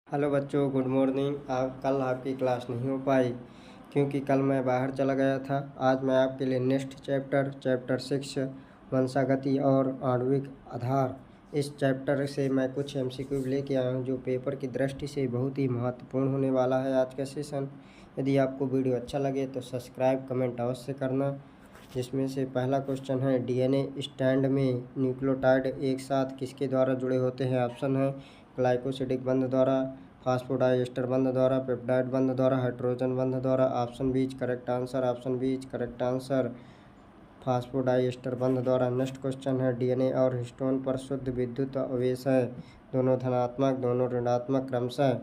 Hello बच्चों, good morning. कल आपकी क्लास नहीं हो पाई क्योंकि कल मैं बाहर चला गया था। आज मैं आपके लिए नेक्स्ट चैप्टर 6 वंशागति और आणविक आधार, इस चैप्टर से मैं कुछ एमसीक्यू लेके आया हूँ जो पेपर की दृष्टि से बहुत ही महत्वपूर्ण होने वाला है आज का सेशन। यदि आपको वीडियो अच्छा लगे तो सब्सक्राइब कमेंट अवश्य करना। जिसमें से पहला क्वेश्चन है, डीएनए स्टैंड में न्यूक्लियोटाइड एक साथ किसके द्वारा जुड़े होते हैं? ऑप्शन है ग्लाइकोसिडिक बंध द्वारा, फास्फोडाइएस्टर बंध द्वारा, पेप्टाइड बंध द्वारा, हाइड्रोजन बंध द्वारा। Option B is correct answer. Option B is correct answer, phosphodiester बंध द्वारा। नेक्स्ट क्वेश्चन है, डीएनए और हिस्टोन पर शुद्ध विद्युत आवेश है, दोनों धनात्मक दोनों ऋणात्मक, क्रमशः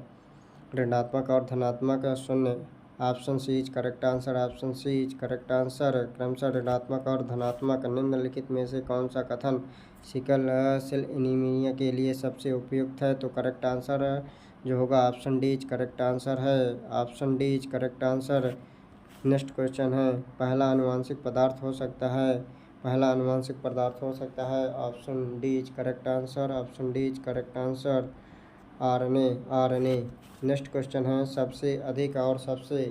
ऋणात्मक और धनात्मक शून्य। Option C is correct answer. Option C is correct answer, क्रमशः ऋणात्मक और धनात्मक। निम्नलिखित में से कौन सा कथन सिकल सेल एनीमिया के लिए सबसे उपयुक्त है? तो करेक्ट आंसर जो होगा option D is correct answer है। Option D is correct answer. Next question है, पहला अनुवांशिक पदार्थ हो सकता है? पहला अनुवांशिक पदार्थ हो सकता है, option D is correct answer. Option D is correct answer, RNA. Next question है, सबसे अधिक और सबसे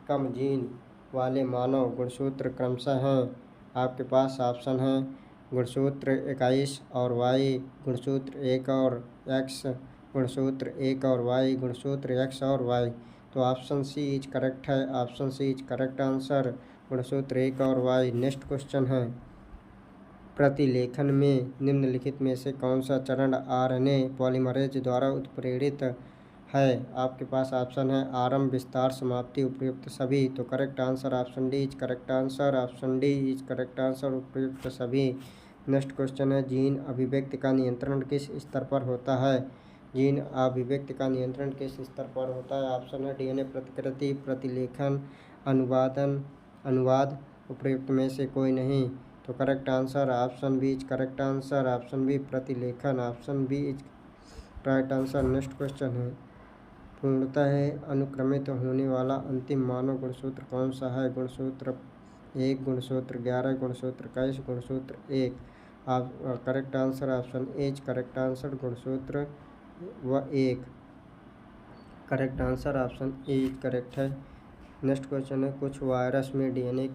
कम जीन वाले मानव गुणसूत्र क्रमशः हैं? आपके पास ऑप्शन है गुणसूत्र 21 और वाई, गुणसूत्र 1 और एक्स, गुणसूत्र 1 और वाई, गुणसूत्र एक्स और वाई। तो ऑप्शन सी इज करेक्ट है। Option C is correct answer, गुणसूत्र 1 और वाई। नेक्स्ट क्वेश्चन है, प्रतिलेखन में निम्नलिखित में से कौन सा चरण आरएनए पॉलीमरेज द्वारा उत्प्रेरित है? आपके पास ऑप्शन है आरंभ, विस्तार, समाप्ति, उपयुक्त सभी। तो correct answer option D is correct answer. Option D is correct answer, उपयुक्त सभी। नेक्स्ट क्वेश्चन है, जीन अभिव्यक्ति का नियंत्रण किस स्तर पर होता है? जीन अभिव्यक्ति का नियंत्रण किस स्तर पर होता है? ऑप्शन है डीएनए प्रतिकृति, प्रतिलेखन, अनुवाद, उपयुक्त में से कोई नहीं। तो correct answer option B is correct answer. Option B प्रतिलेखन, option B is right answer. Next question है, पूर्णतः अनुक्रमित होने वाला अंतिम मानव गुणसूत्र कौन सा है? गुणसूत्र 1, गुणसूत्र 11, गुणसूत्र 21, गुणसूत्र 1। आप correct answer option A is correct answer, गुणसूत्र 1। Correct answer option A is correct है। नेक्स्ट क्वेश्चन है, कुछ वायरस में डीएनए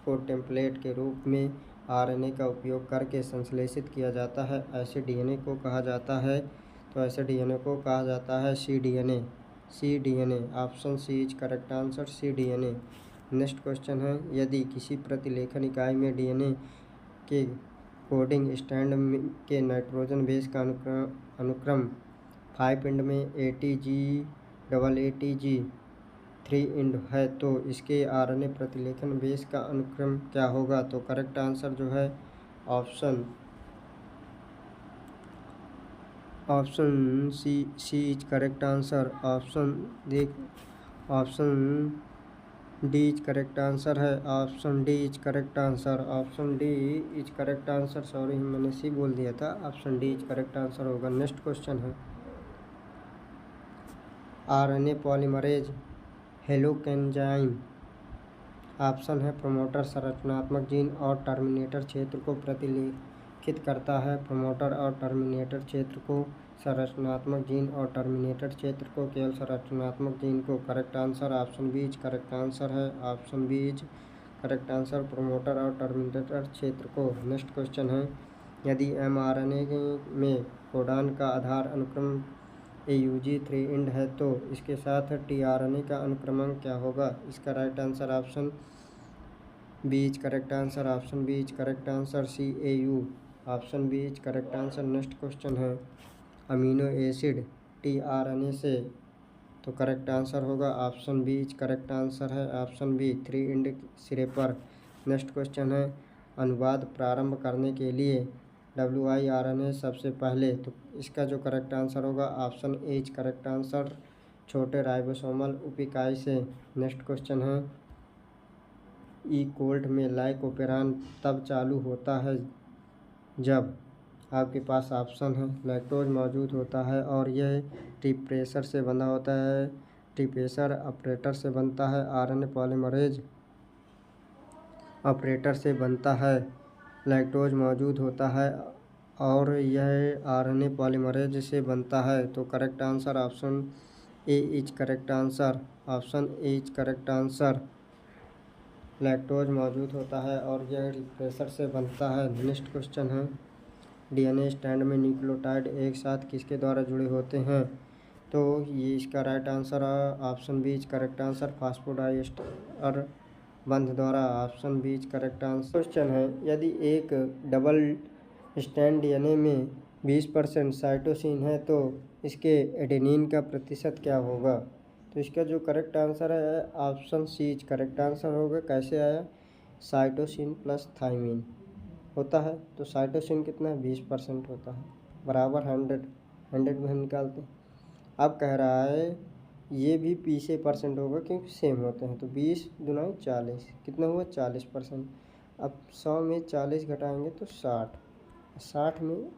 को टेम्पलेट के रूप में आरएनए का उपयोग करके संश्लेषित किया जाता है, ऐसे डीएनए को कहा जाता है? तो ऐसे डीएनए को कहा जाता है cDNA। cDNA, option C is correct answer, cDNA। Next question है, यदि किसी प्रतिलेखन इकाई में डीएनए के कोडिंग स्टैंड के नाइट्रोजन बेस का अनुक्रम 5' में ATG AATG 3' है, तो इसके आरएनए प्रतिलेखन बेस का अनुक्रम क्या होगा? तो करेक्ट आंसर जो है option C is correct answer. Option D is correct answer है। Option D is correct answer. Option D is correct answer, sorry मैंने सी बोल दिया था। Option D is correct answer होगा। नेक्स्ट क्वेश्चन है, RNA polymerase holoenzyme. Option है promoter संरचनात्मक gene और टर्मिनेटर क्षेत्र को प्रतिलेखित करता है, प्रमोटर और टर्मिनेटर क्षेत्र को, संरचनात्मक जीन और टर्मिनेटर क्षेत्र को, केवल संरचनात्मक जीन को। Correct answer option B is correct answer है। Option B is correct answer, promoter और टर्मिनेटर क्षेत्र को। नेक्स्ट क्वेश्चन है, यदि एमआरएनए में कोडान का आधार अनुक्रम AUG 3' है तो इसके साथ tRNA का अनुक्रमांक क्या होगा? इसका right answer option B is correct answer. Option B is correct answer, CAU। Option B is correct answer. Next question है, अमीनो एसिड tRNA से, तो करेक्ट आंसर होगा option B is correct answer है। Option B 3' सिरे पर। Next question है, अनुवाद प्रारंभ करने के लिए WIRNA सबसे पहले, तो इसका जो करेक्ट आंसर होगा option A is correct answer, छोटे राइबोसोमल उपिकाई से। नेक्स्ट क्वेश्चन है, ई कोल्ड में लाइकोपेरान तब चालू होता है जब, आपके पास ऑप्शन है लैक्टोज मौजूद होता है और यह टी प्रेशर से बंधा होता है, टी प्रेशर ऑपरेटर से बनता है, आरएनए पॉलीमरेज ऑपरेटर से बनता है, लैक्टोज मौजूद होता है और यह आरएनए पॉलीमरेज से बनता है। तो correct answer option A is correct answer. Option A is correct answer. Lactose मौजूद होता है और यह प्रेशर से बनता है। नेक्स्ट क्वेश्चन है, डीएनए स्ट्रैंड में न्यूक्लियोटाइड एक साथ किसके द्वारा जुड़े होते हैं? तो ये इसका राइट आंसर है option B is correct answer, phosphodiester बंध द्वारा। Option B is correct answer. Question है, यदि एक डबल स्ट्रैंड डीएनए में 20% साइटोसिन है तो इसके एडेनिन का प्रतिशत क्या होगा? तो इसका जो करेक्ट आंसर है option C is correct answer होगा। कैसे आया? साइटोसिन प्लस थाइमिन होता है, तो साइटोसिन कितना है? 20% होता है, बराबर 100 में हम निकालते हैं। अब कह रहा है ये भी 20% होगा क्योंकि सेम होते हैं, तो 20 दूना 40 कितना हुआ? 40%। अब 100 में 40 घटाएंगे तो 60 में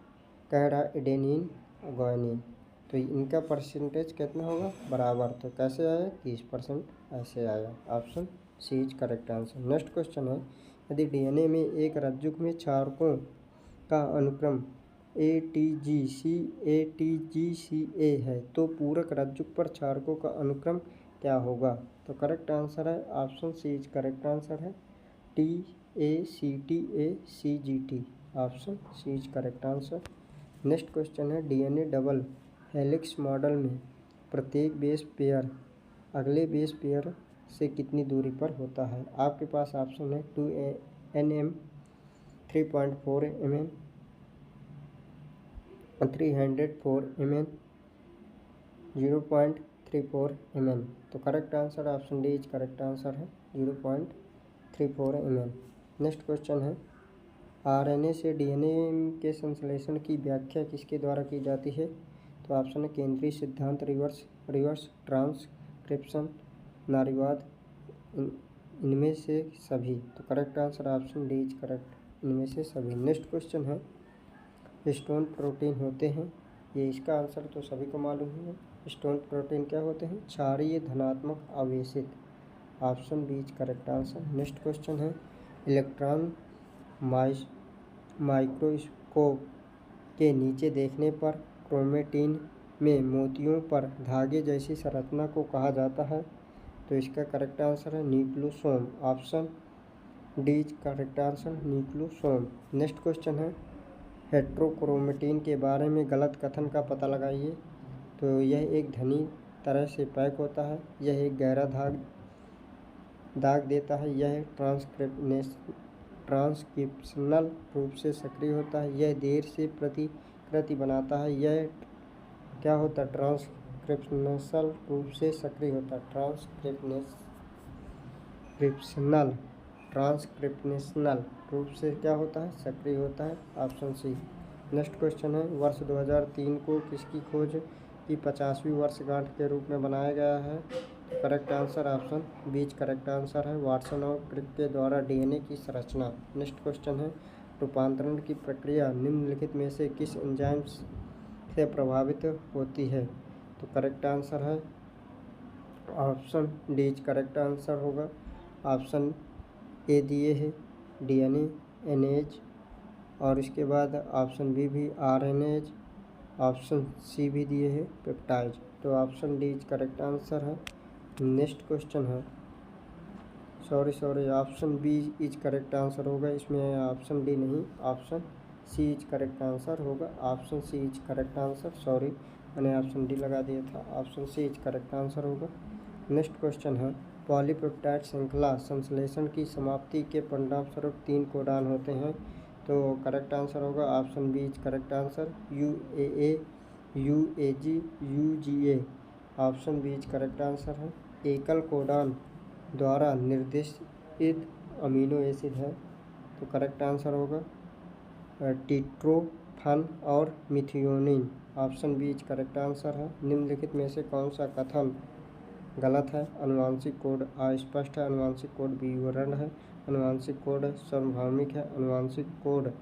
कह रहा है एडेनिन और गुआनिन, तो इनका परसेंटेज कितना होगा? बराबर। तो कैसे आया? 30%। ऐसे आया। Option C is correct answer. Next question है, यदि डीएनए में एक रज्जुक में क्षारकों का अनुक्रम ATGC है तो पूरक रज्जुक पर क्षारकों का अनुक्रम क्या होगा? तो करेक्ट आंसर है option C is correct answer है, TACTACGT। Option C is correct answer. Next question है, डीएनए डबल हेलिक्स मॉडल में प्रत्येक बेस पेयर अगले बेस पेयर से कितनी दूरी पर होता है? आपके पास ऑप्शन है 2 nm, 3.4 mm, 304 mm, 0.34 mm। तो correct answer option D is correct answer है, 0.34 mm। नेक्स्ट क्वेश्चन है, आरएनए से डीएनए के संश्लेषण की व्याख्या किसके द्वारा की जाती है? तो ऑप्शन है केंद्रीय सिद्धांत, रिवर्स ट्रांसक्रिप्शन, नारीवाद, इनमें से सभी। तो correct answer option D is correct, इनमें से सभी। नेक्स्ट क्वेश्चन है, स्टोन प्रोटीन होते हैं, ये इसका आंसर तो सभी को मालूम है। स्टोन प्रोटीन क्या होते हैं? क्षारीय धनात्मक आवेशित। Option B is correct answer. Next question है, इलेक्ट्रॉन माइक्रोस्कोप के नीचे देखने पर क्रोमेटिन में मोतियों पर धागे जैसी संरचना को कहा जाता है? तो इसका करेक्ट आंसर है nucleosome. Option D is correct answer, nucleosome. Next question है, हेट्रोक्रोमेटिन के बारे में गलत कथन का पता लगाइए। तो यह एक घनी तरह से पैक होता है, यह एक गहरा दाग देता है, यह ट्रांसक्रिप्शनल रूप से सक्रिय होता है, यह देर से प्रतिकृति बनाता है, यह क्या होता है? ट्रांसक्रिप्शनल रूप से सक्रिय होता है, ट्रांसक्रिप्शनल रूप से क्या होता है? सक्रिय होता है। ऑप्शन सी। नेक्स्ट क्वेश्चन है, वर्ष 2003 को किसकी खोज की 50वीं वर्षगांठ के रूप में बनाया गया है? Correct answer option B correct answer है, वाटसन और क्रिक के द्वारा डीएनए की संरचना। नेक्स्ट क्वेश्चन है, रूपांतरण की प्रक्रिया निम्नलिखित में से किस एंजाइम से प्रभावित होती है? तो करेक्ट आंसर है ऑप्शन डी करेक्ट आंसर होगा। ऑप्शन ए दिए है डीएनए एनएज, और इसके बाद ऑप्शन बी भी आरएनएज, ऑप्शन सी भी दिए है पेप्टाइड। तो option D is correct answer है। नेक्स्ट क्वेश्चन है, option B is correct answer होगा, इसमें ऑप्शन डी नहीं, option C is correct answer होगा। Option C is correct answer, मैंने ऑप्शन डी लगा दिया था, option C is correct answer होगा। नेक्स्ट क्वेश्चन है, पॉलीपेप्टाइड श्रृंखला संश्लेषण की समाप्ति के परिणामस्वरूप 3 कोडान होते हैं? तो करेक्ट आंसर होगा option B is correct answer, UAA, UAG, UGA। Option B is correct answer है। एकल कोडान द्वारा निर्देशित अमीनो एसिड है, तो करेक्ट आंसर होगा ट्रिप्टोफैन और methionine. Option B is correct answer है। निम्नलिखित में से कौन सा कथन गलत है? अनुवांशिक कोड अस्पष्ट है, अनुवांशिक कोड विवरण है, अनुवांशिक कोड सार्वभौमिक है, अनुवांशिक कोड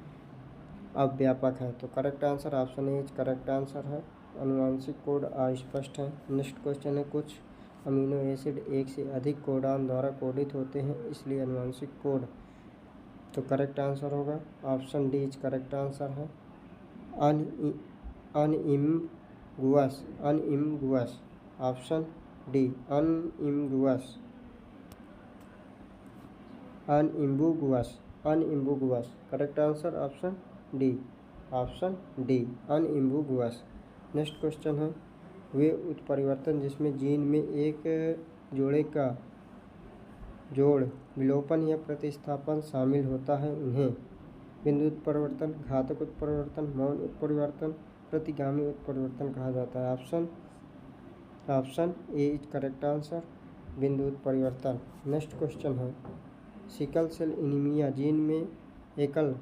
अव्यापक है। तो correct answer option A correct answer है, अनुवांशिक कोड अस्पष्ट है। नेक्स्ट क्वेश्चन है, कुछ अमीनो एसिड एक से अधिक कोडान द्वारा कोडित होते हैं, इसलिए अनुवांशिक कोड। तो करेक्ट आंसर होगा ऑप्शन डी करेक्ट आंसर है, unambiguous. Option D unambiguous, unambiguous, unambiguous. Correct answer option D, option D unambiguous. Next question है, वे उत्परिवर्तन जिसमें जीन में एक जोड़े का जोड़, विलोपन या प्रतिस्थापन शामिल होता है उन्हें बिंदु उत्परिवर्तन, घातक उत्परिवर्तन, मौन उत्परिवर्तन, प्रतिगामी उत्परिवर्तन कहा जाता है। Option A is correct answer, बिंदु उत्परिवर्तन। नेक्स्ट क्वेश्चन है, सिकल सेल एनीमिया जीन में एकल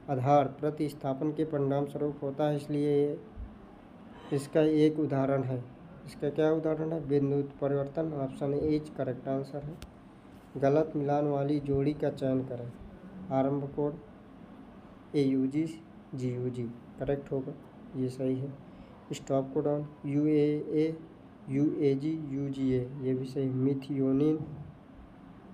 आधार प्रतिस्थापन के परिणाम स्वरूप होता है, इसलिए इसका एक उदाहरण है। इसका क्या उदाहरण है? बिंदु उत्परिवर्तन। Option A is correct answer है। गलत मिलान वाली जोड़ी का चयन करें। आरंभ कोड AUG GUG करेक्ट होगा, ये सही है। Stop codon UAA UAG UGA, ये भी सही। मिथियोनिन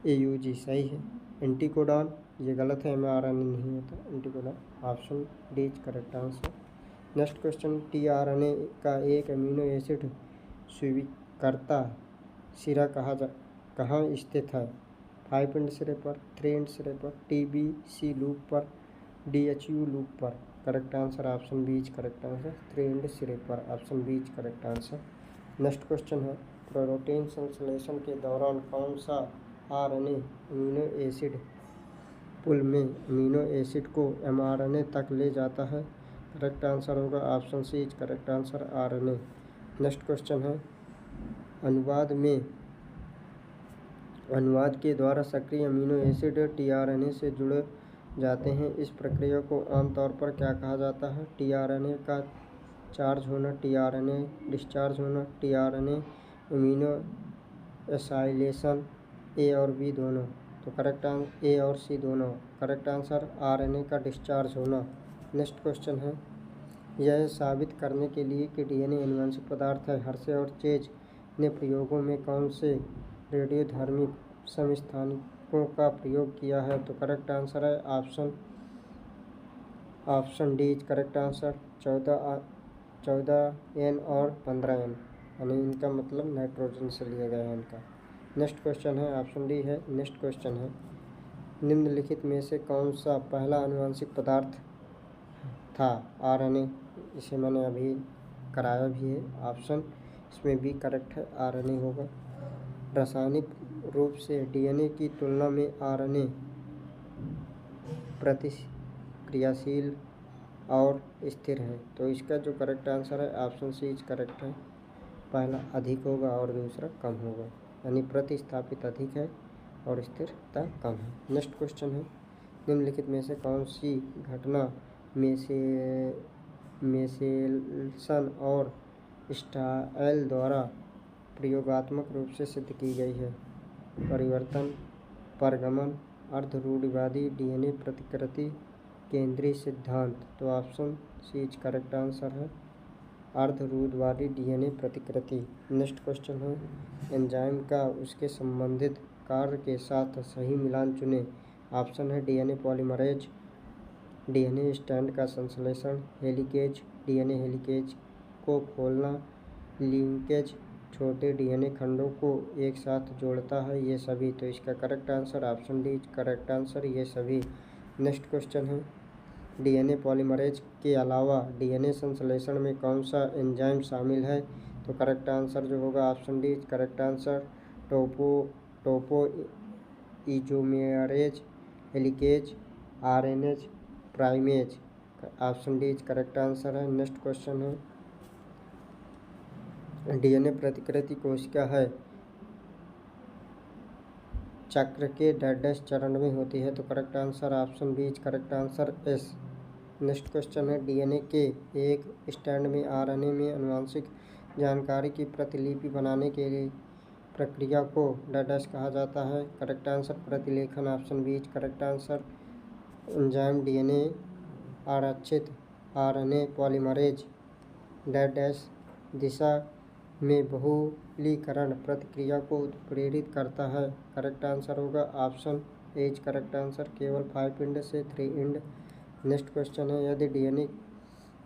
AUG सही है। एंटीकोडॉन ये गलत है, mRNA नहीं होता anticodon. Option D is correct answer. Next question, tRNA का एक अमीनो एसिड स्वीकर्ता सिरा कहाँ स्थित है? 5 एंड सिरे पर, 3 एंड सिरे पर, TBC लूप पर, DHU लूप पर। Correct answer option B is correct answer, 3 end सिरे पर। Option B is correct answer. Next question है, प्रोटीन संश्लेषण के दौरान कौन सा RNA अमीनो एसिड पुल में अमीनो एसिड को mRNA तक ले जाता है? करेक्ट आंसर होगा option C is correct answer, RNA। Next question है, अनुवाद के द्वारा सक्रिय अमीनो एसिड tRNA से जुड़ जाते हैं, इस प्रक्रिया को आमतौर पर क्या कहा जाता है? tRNA का चार्ज होना, tRNA डिस्चार्ज होना, tRNA अमीनो एसाइलेशन, ए और बी दोनों। तो करेक्ट आंसर ए और सी दोनों। करेक्ट आंसर RNA का डिस्चार्ज होना। नेक्स्ट क्वेश्चन है, यह साबित करने के लिए कि DNA आनुवंशिक पदार्थ है, हर्शे और चेज ने प्रयोगों में कौन से रेडियोधर्मी समस्थानिकों का प्रयोग किया है? तो करेक्ट आंसर है option D is correct answer, 14N और 15N, यानी इनका मतलब नाइट्रोजन से लिया गया है इनका। नेक्स्ट क्वेश्चन है, ऑप्शन डी है। नेक्स्ट क्वेश्चन है, निम्नलिखित में से कौन सा पहला आनुवंशिक पदार्थ था? RNA, इसे मैंने अभी कराया भी है। ऑप्शन इसमें भी करेक्ट है, RNA होगा। रासायनिक रूप से DNA की तुलना में RNA प्रतिक्रियाशील और स्थिर है, तो इसका जो करेक्ट आंसर है ऑप्शन सी इज करेक्ट है। पहला अधिक होगा और दूसरा कम होगा, यानी प्रतिस्थापित अधिक है और स्थिरता कम है। नेक्स्ट क्वेश्चन है, निम्नलिखित में से कौन सी घटना मेसेल्सन और स्टाइल द्वारा प्रयोगात्मक रूप से सिद्ध की गई है? परिवर्तन, परगमन, अर्ध-रूढ़िवादी DNA प्रतिकृति, केंद्रीय सिद्धांत। तो option C is correct answer है, अर्ध-रूढ़िवादी DNA प्रतिकृति। नेक्स्ट क्वेश्चन है, एंजाइम का उसके संबंधित कार्य के साथ सही मिलान चुनें। ऑप्शन है DNA पॉलीमरेज, DNA स्ट्रैंड का संश्लेषण, हेलिकेज, DNA हेलिकेज को खोलना, लिंकेज छोटे DNA खंडों को एक साथ जोड़ता है, ये सभी। तो इसका correct answer option D correct answer, ये सभी। नेक्स्ट क्वेश्चन है, DNA पॉलीमरेज के अलावा DNA संश्लेषण में कौन सा एंजाइम शामिल है? तो करेक्ट आंसर जो होगा option D correct answer, topoisomerase, helicase, RNase primase. Option D correct answer है। नेक्स्ट क्वेश्चन है, DNA प्रतिकृति कोशिका है, चक्र के डैश चरण में होती है, तो correct answer option B correct answer S. Next question है, DNA के एक स्ट्रैंड में RNA में आनुवंशिक जानकारी की प्रतिलिपि बनाने के लिए प्रक्रिया को डैश कहा जाता है? करेक्ट आंसर प्रतिलेखन। Option B correct answer. Enzyme DNA आरक्षित RNA पॉलीमरेज डैश दिशा में बहुलीकरण प्रक्रिया को उत्प्रेरित करता है। करेक्ट आंसर होगा ऑप्शन ए करेक्ट आंसर, केवल 5 एंड से 3 एंड। नेक्स्ट क्वेश्चन है, यदि DNA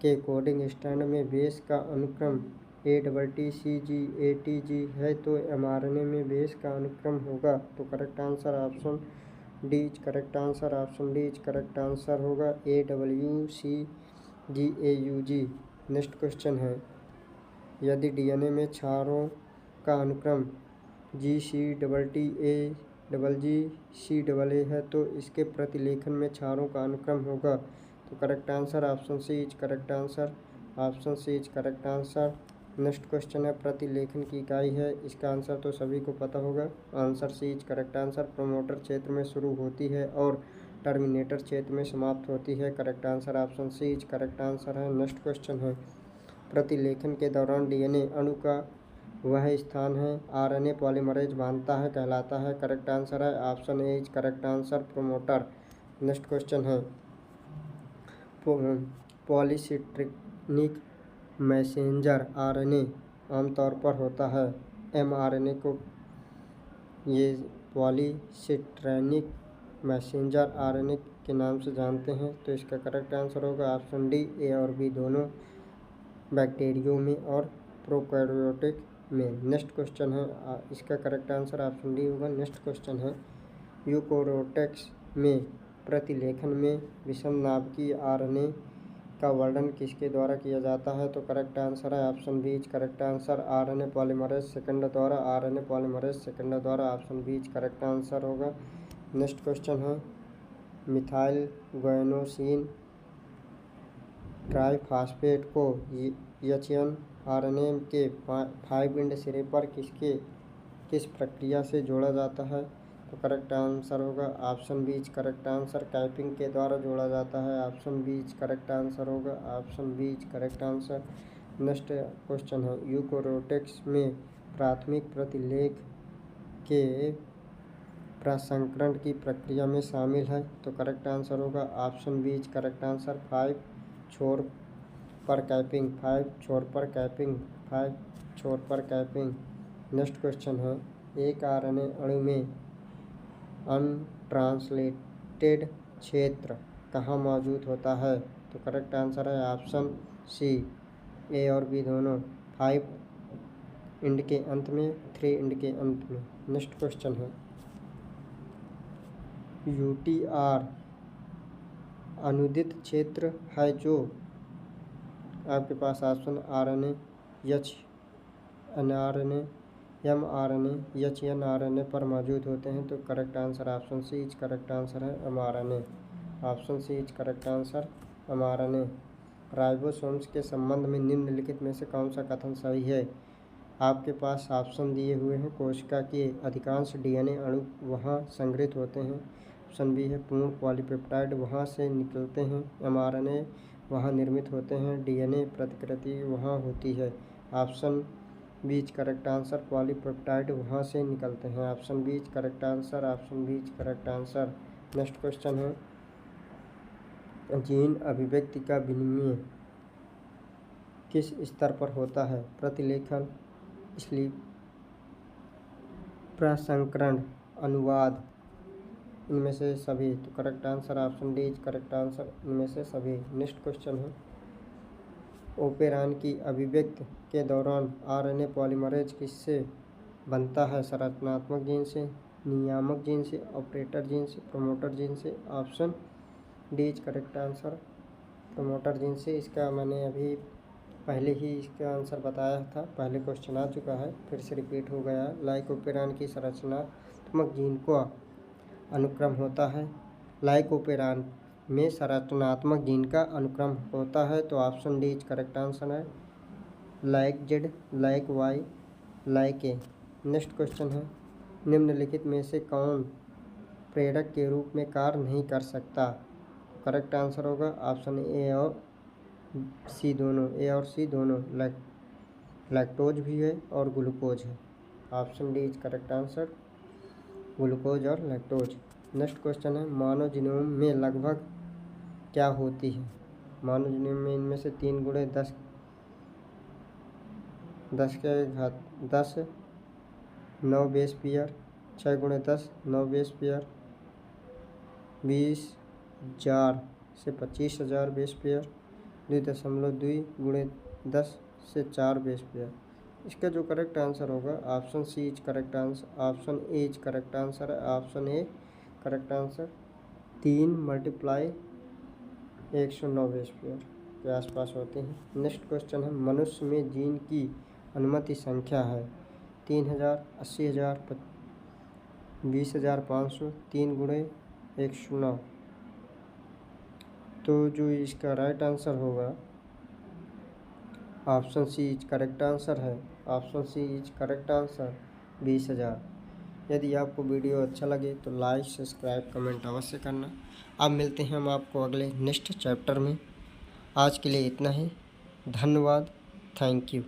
के कोडिंग स्ट्रैंड में बेस का अनुक्रम ATTCG है तो mRNA में बेस का अनुक्रम होगा। तो correct answer option D is correct answer. Option D is correct answer होगा AWCGAUG। नेक्स्ट क्वेश्चन है, यदि DNA में क्षारों का अनुक्रम GCTTAGGCAA है तो इसके प्रतिलेखन में क्षारों का अनुक्रम होगा। तो correct answer option C is correct answer. Option C is correct answer. Next question है, प्रतिलेखन की इकाई है, इसका आंसर तो सभी को पता होगा। Answer C is correct answer. Promoter क्षेत्र में शुरू होती है और टर्मिनेटर क्षेत्र में समाप्त होती है। Correct answer option C is correct answer है। नेक्स्ट क्वेश्चन है, प्रतिलेखन के दौरान DNA अणु का वह स्थान है RNA पॉलीमरेज बांधता है कहलाता है। करेक्ट आंसर है option A is correct answer, promoter. Next question है, पॉलीसिट्रिनिक मैसेंजर RNA आमतौर पर होता है mRNA को ये पॉलीसिट्रेनिक मैसेंजर RNA के नाम से जानते हैं। तो इसका करेक्ट आंसर होगा ऑप्शन डी, ए और बी दोनों, बैक्टीरियो में और प्रोकैरियोटिक में। नेक्स्ट क्वेश्चन है, इसका करेक्ट आंसर ऑप्शन डी होगा। नेक्स्ट क्वेश्चन है, यूकोरियोट्स में प्रतिलेखन में विषम नाभिकीय RNA का वर्णन किसके द्वारा किया जाता है। तो करेक्ट आंसर है option B is correct answer, RNA polymerase second द्वारा। RNA पॉलीमरेज सेकेंड द्वारा। Option B is correct answer होगा। नेक्स्ट क्वेश्चन है, मिथाइल गुएनोसिन ट्राइफॉस्फेट को HNRNA के 5' सिरे पर किस प्रक्रिया से जोड़ा जाता है। तो करेक्ट आंसर होगा option B is correct answer, capping के द्वारा जोड़ा जाता है। Option B is correct answer होगा। Option B is correct answer. Next question है, यूकोरियोट्स में प्राथमिक प्रतिलेख के प्रसंस्करण की प्रक्रिया में शामिल है। तो करेक्ट आंसर होगा option B is correct answer, 5 छोर पर कैपिंग। 5 छोर पर कैपिंग। 5 छोर पर कैपिंग। नेक्स्ट क्वेश्चन है, एक RNA अणु में अनट्रांसलेटेड क्षेत्र कहाँ मौजूद होता है। तो करेक्ट आंसर है ऑप्शन सी, ए और बी दोनों, 5 के अंत में, 3 के अंत में। नेक्स्ट क्वेश्चन है, UTR अनुदित क्षेत्र है जो आपके पास option RNA, HNRNA, mRNA, HNRNA पर मौजूद होते हैं। तो correct answer option C is correct answer है, mRNA। Option C is correct answer, mRNA। Ribosomes के संबंध में निम्नलिखित में से कौन सा कथन सही है। आपके पास ऑप्शन दिए हुए हैं, कोशिका के अधिकांश DNA अणु वहाँ संग्रहित होते हैं। ऑप्शन बी है, पूर्ण पॉलीपेप्टाइड वहाँ से निकलते हैं। mRNA वहाँ निर्मित होते हैं। DNA प्रतिकृति वहाँ होती है। Option B is correct answer, polypeptide वहाँ से निकलते हैं। Option B is correct answer. Option B is correct answer. Next question है, जीन अभिव्यक्ति का विनिमय किस स्तर पर होता है। प्रतिलेखन, इसलिए प्रसंस्करण, अनुवाद, इनमें से सभी। तो correct answer option D is correct answer, इनमें से सभी। नेक्स्ट क्वेश्चन है, ओपेरान की अभिव्यक्ति के दौरान RNA पॉलीमरेज किससे बनता है। संरचनात्मक जीन से, नियामक जीन से, ऑपरेटर जीन से, प्रमोटर जीन से। Option D is correct answer, promoter gene से। इसका मैंने अभी पहले ही इसका आंसर बताया था, पहले क्वेश्चन आ चुका है, फिर से रिपीट हो गया। लाइकोपेरान की संरचनात्मक जीन का अनुक्रम होता है। लाइकोपेरान में संरचनात्मक जीन का अनुक्रम होता है। तो option D is correct answer है, like Z, like Y, like A। Next question है, निम्नलिखित में से कौन प्रेरक के रूप में कार्य नहीं कर सकता। करेक्ट आंसर होगा ऑप्शन ए और सी दोनों, ए और सी दोनों। लैक्टोज भी है और ग्लूकोज है। Option D is correct answer, glucose और लैक्टोज। नेक्स्ट क्वेश्चन है, मानव जीनोम में लगभग क्या होती है। मानव जीनोम में इनमें से 3 × 10 9 बेस पेयर, 6 × 10 9 बेस पेयर, 20,000 से 25,000 बेस पेयर, 2.2 × 10 से 4 बेस पेयर। इसका जो करेक्ट आंसर होगा option C is correct answer, option A is correct answer है, option A correct answer. 3 multiply 109 base pair के आसपास होते हैं। नेक्स्ट क्वेश्चन है, मनुष्य में जीन की अनुमति संख्या है 3000, 80,000, 20,500, 3 गुणे 109। तो जो इसका राइट आंसर होगा option C is correct answer है, option C is correct answer 20,000। यदि आपको वीडियो अच्छा लगे तो लाइक सब्सक्राइब कमेंट अवश्य करना। अब मिलते हैं हम आपको अगले नेक्स्ट चैप्टर में। आज के लिए इतना ही। धन्यवाद। Thank you.